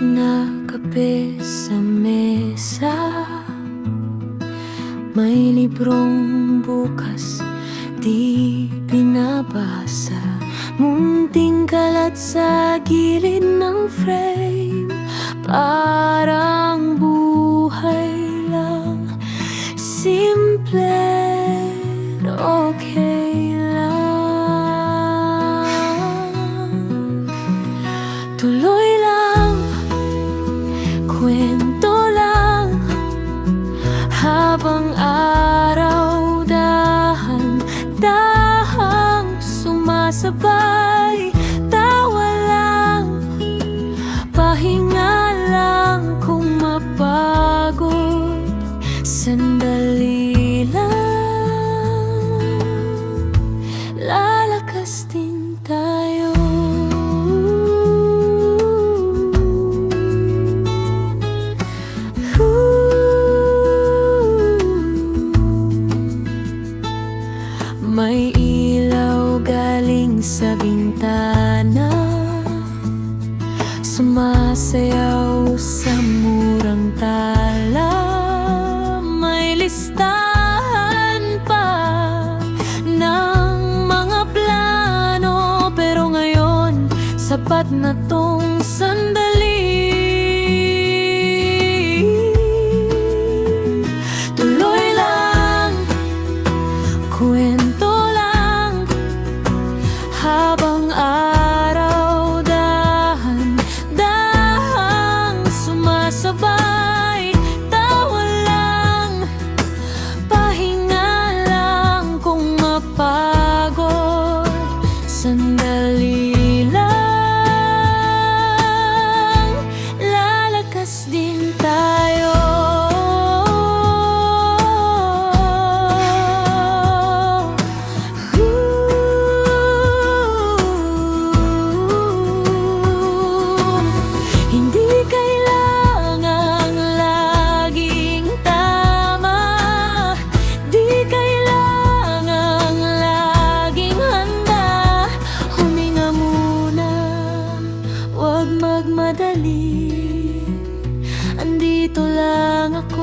na kape sa mesa, may librong bukas di binabasa, munting kalat sa gilid ng frame. Parang buhay lang, simple, okay lang. Tuloy lang, kwento lang, habang araw dahan-dahang sumasabay. Tawa lang, pahinga lang kung mapagod, sandali lang, lalakas din tayo. May ilaw galing sa bintana, sumasayaw sa murang tala. May listahan pa ng mga plano, pero ngayon sapat na tong sandali. Tuloy lang, kwento lang, habang araw dahan-dahang sumasabay. Tawa lang, pahinga lang kung mapagod, sandali lang, lalakas din tayo. Hindi kailangang laging tama, di kailangang laging handa. Huminga muna, huwag magmadali, andito lang ako.